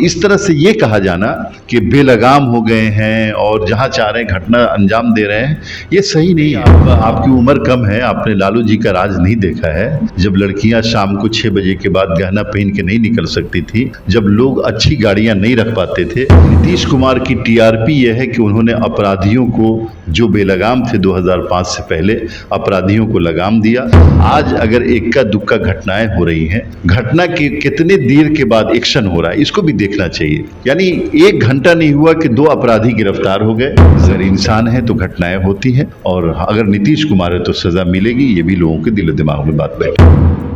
इस तरह से ये कहा जाना कि बेलगाम हो गए हैं और जहाँ चाह रहे हैं घटना अंजाम दे रहे हैं, ये सही नहीं है। आपकी उम्र कम है, आपने लालू जी का राज नहीं देखा है। जब लड़कियां शाम को 6 बजे के बाद गहना पहन के नहीं निकल सकती थी, जब लोग अच्छी गाड़ियां नहीं रख पाते थे। नीतीश कुमार की टीआरपी यह है कि उन्होंने अपराधियों को, जो बेलगाम थे 2005 से पहले, अपराधियों को लगाम दिया। आज अगर इक्का दुक्का घटनाएं हो रही हैं, घटना के कितने देर के बाद एक्शन हो रहा है, इसको भी देखना चाहिए। यानी 1 घंटा नहीं हुआ कि 2 अपराधी गिरफ्तार हो गए। अगर इंसान है तो घटनाएं होती हैं, और अगर नीतीश कुमार है तो सजा मिलेगी, ये भी लोगों के दिल दिमाग में बात बैठी।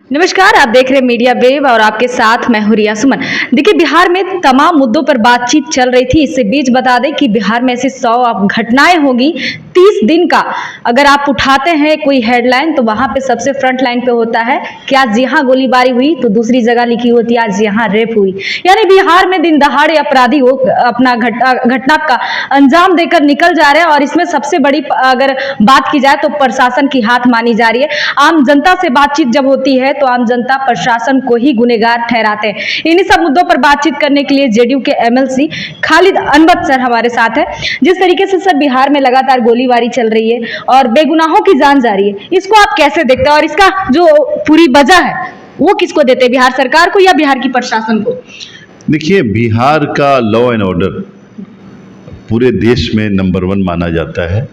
नमस्कार, आप देख रहे हैं मीडिया वेव और आपके साथ मैं हूं रिया सुमन। देखिए, बिहार में तमाम मुद्दों पर बातचीत चल रही थी। इससे बीच बता दें कि बिहार में ऐसी 100 घटनाएं होंगी 30 दिन का। अगर आप उठाते हैं कोई हेडलाइन तो वहां पे सबसे फ्रंट लाइन पे होता है कि आज यहाँ गोलीबारी हुई, तो दूसरी जगह लिखी होती है आज यहाँ रेप हुई। यानी बिहार में दिन दहाड़े अपराधी हो अपना घटना का अंजाम देकर निकल जा रहे हैं। और इसमें सबसे बड़ी अगर बात की जाए तो प्रशासन की हाथ मानी जा रही है। आम जनता से बातचीत जब होती है तो आम जनता प्रशासन को ही गुनहगार ठहराते हैं। इन्हीं सब मुद्दों पर बातचीत करने के लिए जेडीयू के एमएलसी खालिद अनबत सर हमारे साथ है। जिस तरीके से सर बिहार में लगातार गोलीबारी चल रही है और बेगुनाहों की जान जा रही है, इसको आप कैसे देखते हैं? और इसका जो पूरी वजह है वो किसको देते हैं, बिहार सरकार को या बिहार की प्रशासन को? देखिए, बिहार का लॉ एंड ऑर्डर पूरे देश में नंबर 1 माना जाता है,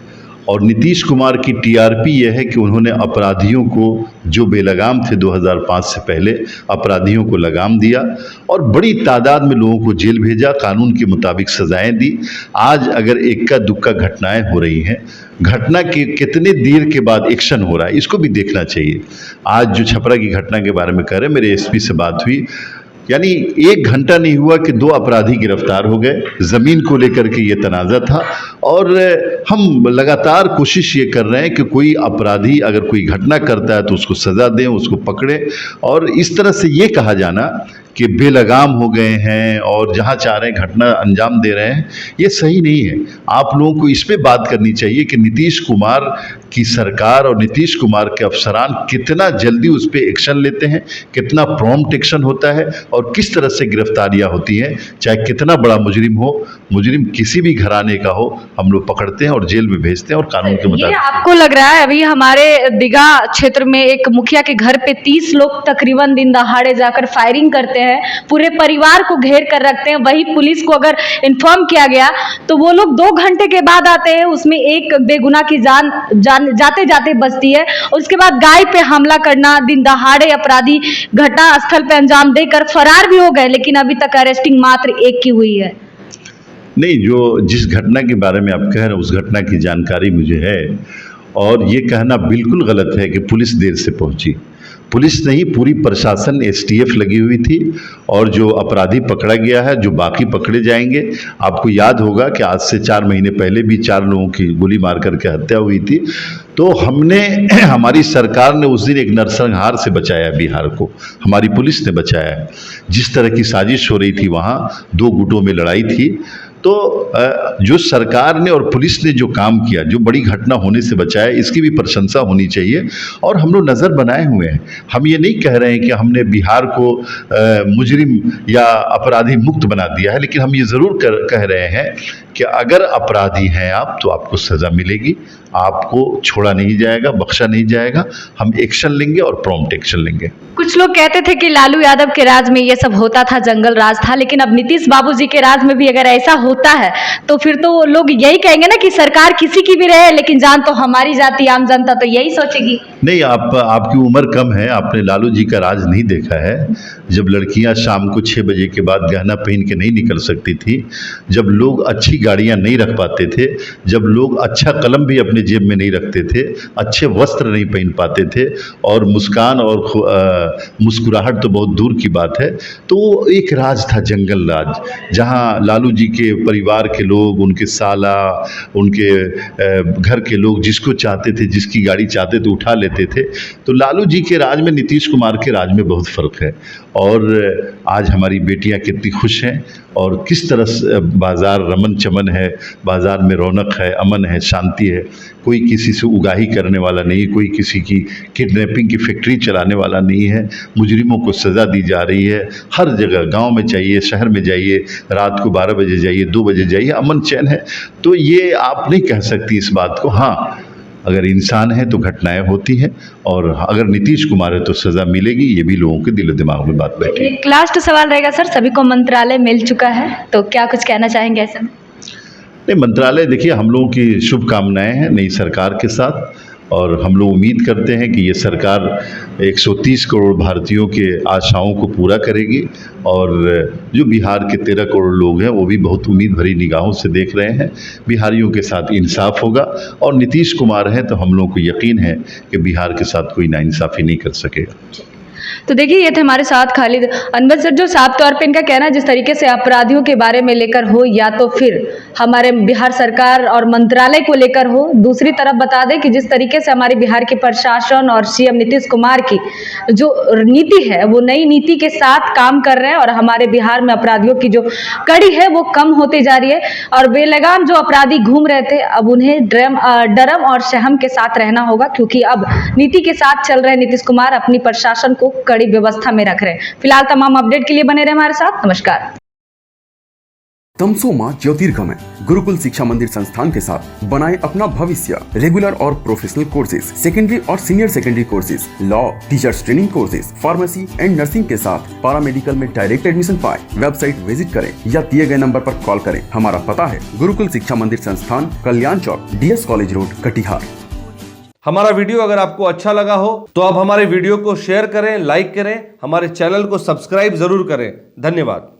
और नीतीश कुमार की टीआरपी यह है कि उन्होंने अपराधियों को, जो बेलगाम थे 2005 से पहले, अपराधियों को लगाम दिया और बड़ी तादाद में लोगों को जेल भेजा, कानून के मुताबिक सजाएं दी। आज अगर इक्का दुक्का घटनाएं हो रही हैं, घटना के कितने देर के बाद एक्शन हो रहा है, इसको भी देखना चाहिए। आज जो छपरा की घटना के बारे में कह रहे, मेरे एसपी से बात हुई, यानी 1 घंटा नहीं हुआ कि 2 अपराधी गिरफ्तार हो गए। ज़मीन को लेकर के ये तनाज़ा था, और हम लगातार कोशिश ये कर रहे हैं कि कोई अपराधी अगर कोई घटना करता है तो उसको सज़ा दें, उसको पकड़ें। और इस तरह से ये कहा जाना कि बेलगाम हो गए हैं और जहाँ चाह रहे हैं घटना अंजाम दे रहे हैं, ये सही नहीं है। आप लोगों को इस पे बात करनी चाहिए कि नीतीश कुमार की सरकार और नीतीश कुमार के अफसरान कितना जल्दी उस पर एक्शन लेते हैं, कितना प्रॉम्प्ट एक्शन होता है, और किस तरह से गिरफ्तारियां होती हैं। चाहे कितना बड़ा मुजरिम हो, मुजरिम किसी भी घराने का हो, हम लोग पकड़ते हैं और जेल में भेजते हैं और कानून के मुताबिक। आपको लग रहा है अभी हमारे दीघा क्षेत्र में एक मुखिया के घर पे 30 लोग तकरीबन दिन दहाड़े जाकर फायरिंग करते हैं, पूरे परिवार को घेर कर रखते हैं। वही पुलिस को अगर इन्फॉर्म किया गया तो वो लोग 2 घंटे के बाद आते हैं, उसमें एक बेगुनाह की जान जाते जाते बचती है। और उसके बाद गाय पे हमला करना, दिन दहाड़े अपराधी घटना स्थल पे अंजाम देकर फरार भी हो गए, लेकिन अभी तक अरेस्टिंग मात्र 1 की हुई है। नहीं, जो जिस घटना के बारे में आप कह रहे हैं उस घटना की जानकारी मुझे है, और ये कहना बिल्कुल गलत है कि पुलिस देर से पहुंची। पुलिस नहीं, पूरी प्रशासन एसटीएफ लगी हुई थी, और जो अपराधी पकड़ा गया है, जो बाकी पकड़े जाएंगे। आपको याद होगा कि आज से 4 महीने पहले भी 4 लोगों की गोली मार करके हत्या हुई थी। तो हमारी सरकार ने उस दिन एक नरसंहार से बचाया बिहार को, हमारी पुलिस ने बचाया। जिस तरह की साजिश हो रही थी, वहाँ 2 गुटों में लड़ाई थी। तो जो सरकार ने और पुलिस ने जो काम किया, जो बड़ी घटना होने से बचाया, इसकी भी प्रशंसा होनी चाहिए। और हम लोग नज़र बनाए हुए हैं। हम ये नहीं कह रहे हैं कि हमने बिहार को मुजरिम या अपराधी मुक्त बना दिया है, लेकिन हम ये ज़रूर कह रहे हैं कि अगर अपराधी हैं आप तो आपको सज़ा मिलेगी, आपको छोड़ा नहीं जाएगा, बख्शा नहीं जाएगा। हम एक्शन लेंगे और प्रॉम्प्ट एक्शन लेंगे। कुछ लोग कहते थे कि लालू यादव के राज में ये सब होता था, जंगल राज था, लेकिन अब नीतीश बाबूजी के राज में भी अगर ऐसा होता है तो फिर तो लोग यही कहेंगे ना कि सरकार किसी की भी रहे लेकिन जान तो हमारी जाती, आम जनता तो यही सोचेगी। नहीं, आपकी उम्र कम है, आपने लालू जी का राज नहीं देखा है। जब लड़कियां शाम को 6 बजे के बाद गहना पहन के नहीं निकल सकती थी, जब लोग अच्छी गाड़ियां नहीं रख पाते थे, जब लोग अच्छा कलम भी अपने जेब में नहीं रखते थे, अच्छे वस्त्र नहीं पहन पाते थे, और मुस्कान और मुस्कुराहट तो बहुत दूर की बात है। तो वो एक राज था, जंगल राज, जहाँ लालू जी के परिवार के लोग, उनके साला, उनके घर के लोग जिसको चाहते थे, जिसकी गाड़ी चाहते थे उठा लेते रहते थे। तो लालू जी के राज में नीतीश कुमार के राज में बहुत फ़र्क है। और आज हमारी बेटियां कितनी खुश हैं और किस तरह से बाज़ार रमन चमन है, बाज़ार में रौनक है, अमन है, शांति है। कोई किसी से उगाही करने वाला नहीं है, कोई किसी की किडनैपिंग की फैक्ट्री चलाने वाला नहीं है। मुजरिमों को सज़ा दी जा रही है हर जगह, गांव में जाइए, शहर में जाइए, रात को 12 बजे जाइए, 2 बजे जाइए, अमन चैन है। तो ये आप नहीं कह सकती इस बात को। हाँ, अगर इंसान है तो घटनाएं होती हैं, और अगर नीतीश कुमार है तो सज़ा मिलेगी, ये भी लोगों के दिल दिमाग में बात बैठी। एक लास्ट सवाल रहेगा सर, सभी को मंत्रालय मिल चुका है तो क्या कुछ कहना चाहेंगे ऐसे में? नहीं, मंत्रालय देखिए, हम लोगों की शुभकामनाएं हैं नई सरकार के साथ, और हम लोग उम्मीद करते हैं कि ये सरकार 130 करोड़ भारतीयों के आशाओं को पूरा करेगी। और जो बिहार के 13 करोड़ लोग हैं वो भी बहुत उम्मीद भरी निगाहों से देख रहे हैं। बिहारियों के साथ इंसाफ होगा, और नीतीश कुमार हैं तो हम लोगों को यकीन है कि बिहार के साथ कोई नाइंसाफ़ी नहीं कर सकेगा। तो देखिए, ये थे हमारे साथ खालिद अनवर सर, जो साफ तौर पे इनका कहना है जिस तरीके से अपराधियों के बारे में लेकर हो, या तो फिर हमारे बिहार सरकार और मंत्रालय को लेकर हो। दूसरी तरफ बता दें कि जिस तरीके से हमारे बिहार के प्रशासन और सीएम नीतीश कुमार की जो नीति है वो नई नीति के साथ काम कर रहे हैं, और हमारे बिहार में अपराधियों की जो कड़ी है वो कम होती जा रही है। और बेलगाम जो अपराधी घूम रहे थे, अब उन्हें डरम और सहम के साथ रहना होगा, क्योंकि अब नीति के साथ चल रहे नीतीश कुमार अपनी प्रशासन को कड़ी व्यवस्था में रख रहे हैं। फिलहाल तमाम अपडेट के लिए बने रहे हमारे साथ। नमस्कार। तमसो मां ज्योतिर्गमय गुरुकुल शिक्षा मंदिर संस्थान के साथ बनाए अपना भविष्य। रेगुलर और प्रोफेशनल कोर्सेज, सेकेंडरी और senior secondary courses, law, teachers training courses, pharmacy and nursing के साथ पैरामेडिकल में डायरेक्ट एडमिशन पाए। वेबसाइट विजिट करें या दिए गए नंबर पर कॉल करें। हमारा पता है गुरुकुल शिक्षा मंदिर संस्थान, कल्याण चौक, DS कॉलेज रोड, कटिहार। हमारा वीडियो अगर आपको अच्छा लगा हो तो आप हमारे वीडियो को शेयर करें, लाइक करें, हमारे चैनल को सब्सक्राइब जरूर करें। धन्यवाद।